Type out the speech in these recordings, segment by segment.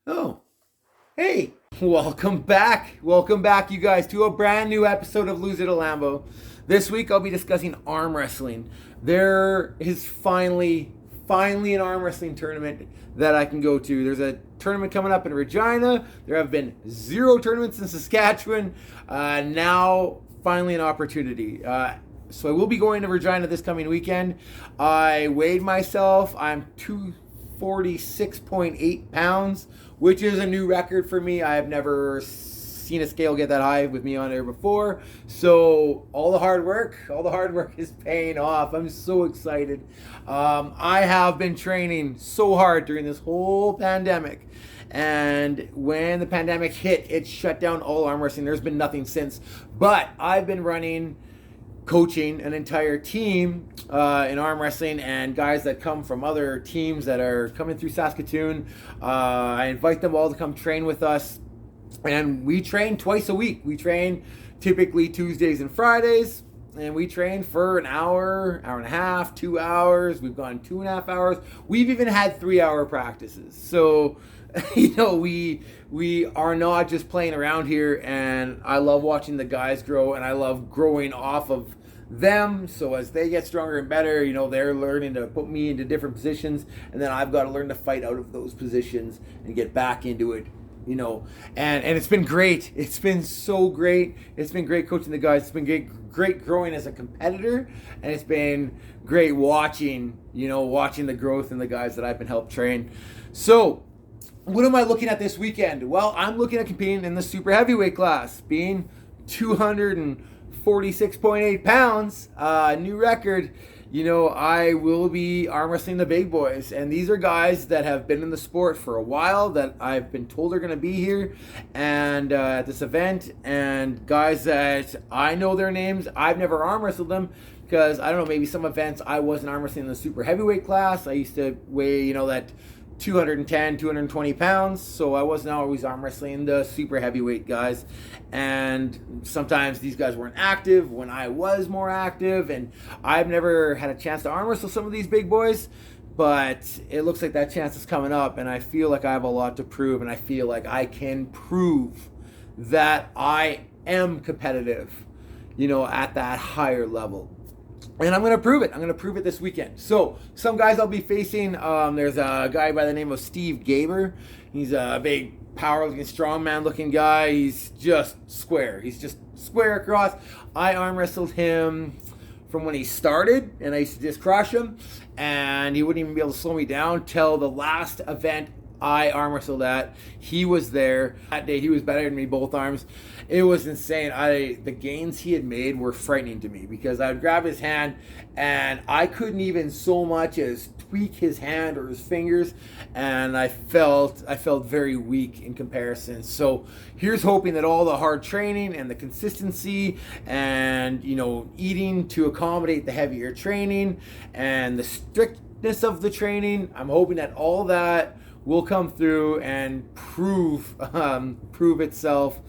Oh, hey, welcome back. Welcome back, you guys, to a brand new episode of Lose It a Lambo. This week I'll be discussing arm wrestling. There is finally an arm wrestling tournament that I can go to. There's a tournament coming up in Regina. There have been 0 tournaments in Saskatchewan. Now, finally, an opportunity. So I will be going to Regina this coming weekend. I weighed myself. I'm 246.8 pounds, which is a new record for me. I have never seen a scale get that high with me on there before. So all the hard work is paying off. I'm so excited. I have been training so hard during this whole pandemic. And when the pandemic hit, it shut down all arm wrestling. There's been nothing since. But I've been coaching an entire team in arm wrestling, and guys that come from other teams that are coming through Saskatoon. I invite them all to come train with us, and we train twice a week. We train typically Tuesdays and Fridays, and we train for an hour and a half, 2 hours. We've gone 2.5 hours. We've even had 3-hour practices. So we are not just playing around here, and I love watching the guys grow, and I love growing off of them. So as they get stronger and better, they're learning to put me into different positions, and then I've got to learn to fight out of those positions and get back into it. And it's been great. It's been so great. It's been great coaching the guys. It's been great growing as a competitor, and it's been great watching the growth in the guys that I've been helped train. So what am I looking at this weekend? Well, I'm looking at competing in the super heavyweight class, being 246.8 pounds, new record. I will be arm wrestling the big boys, and these are guys that have been in the sport for a while that I've been told are going to be here and at this event, and guys that I know their names. I've never arm wrestled them because, I don't know, maybe some events I wasn't arm wrestling in the super heavyweight class. I used to weigh, that 210, 220 pounds, so I wasn't always arm wrestling the super heavyweight guys, and sometimes these guys weren't active when I was more active, and I've never had a chance to arm wrestle some of these big boys, but it looks like that chance is coming up, and I feel like I have a lot to prove, and I feel like I can prove that I am competitive, at that higher level. And I'm going to prove it. I'm going to prove it this weekend. So, some guys I'll be facing, there's a guy by the name of Steve Gaber. He's a big, power-looking, strongman-looking guy. He's just square. He's just square across. I arm wrestled him from when he started, and I used to just crush him. And he wouldn't even be able to slow me down till the last event I arm wrestled at. He was there. That day, he was better than me, both arms. It was insane. The gains he had made were frightening to me because I would grab his hand and I couldn't even so much as tweak his hand or his fingers, and I felt very weak in comparison. So here's hoping that all the hard training and the consistency and eating to accommodate the heavier training and the strictness of the training, I'm hoping that all that will come through and prove itself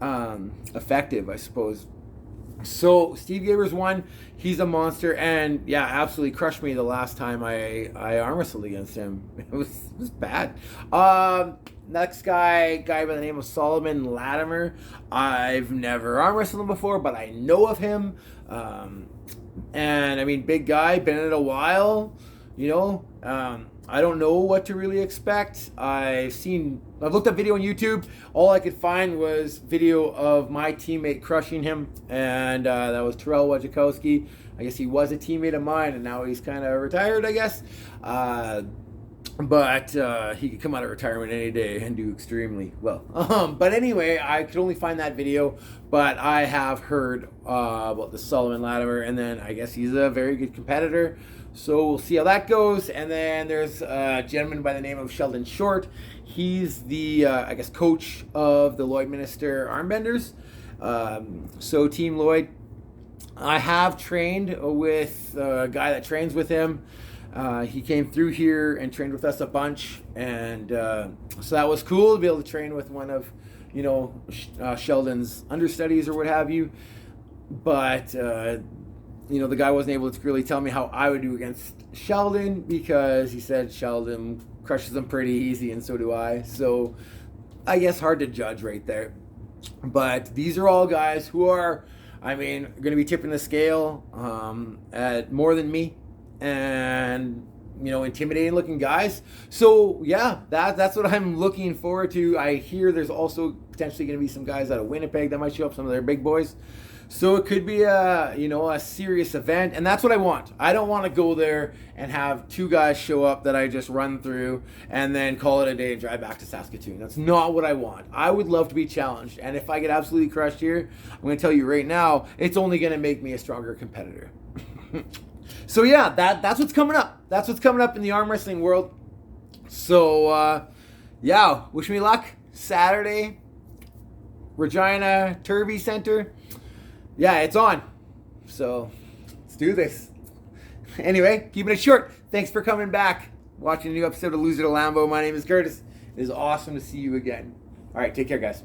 effective, I suppose. So Steve Gaber's one. He's a monster, and yeah, absolutely crushed me the last time I arm wrestled against him. It was bad. Next guy by the name of Solomon Latimer. I've never arm wrestled him before, but I know of him. And I mean, big guy, been in it a while. I don't know what to really expect. I've looked up video on YouTube. All I could find was video of my teammate crushing him, and that was Terrell Wojciechowski. I guess he was a teammate of mine, and now he's kind of retired, I guess. But he could come out of retirement any day and do extremely well. But anyway, I could only find that video, but I have heard about the Solomon Latimer, and then I guess he's a very good competitor. So we'll see how that goes. And then there's a gentleman by the name of Sheldon Short. He's the, coach of the Lloydminster Armbenders. So Team Lloyd. I have trained with a guy that trains with him. He came through here and trained with us a bunch. And so that was cool to be able to train with one of, Sheldon's understudies or what have you. But the guy wasn't able to really tell me how I would do against Sheldon because he said Sheldon crushes them pretty easy, and so do I. So I guess hard to judge right there. But these are all guys who are, going to be tipping the scale at more than me, and intimidating looking guys. So yeah, that's what I'm looking forward to. I hear there's also potentially going to be some guys out of Winnipeg that might show up, some of their big boys. So it could be a serious event, and that's what I want. I don't want to go there and have two guys show up that I just run through and then call it a day and drive back to Saskatoon. That's not what I want. I would love to be challenged, and if I get absolutely crushed here, I'm going to tell you right now, it's only going to make me a stronger competitor. So yeah, that's what's coming up. That's what's coming up in the arm wrestling world. So yeah, wish me luck. Saturday, Regina Turvey Center. Yeah, it's on. So let's do this. Anyway, keeping it short. Thanks for coming back. Watching a new episode of Loser to Lambo. My name is Curtis. It is awesome to see you again. All right, take care, guys.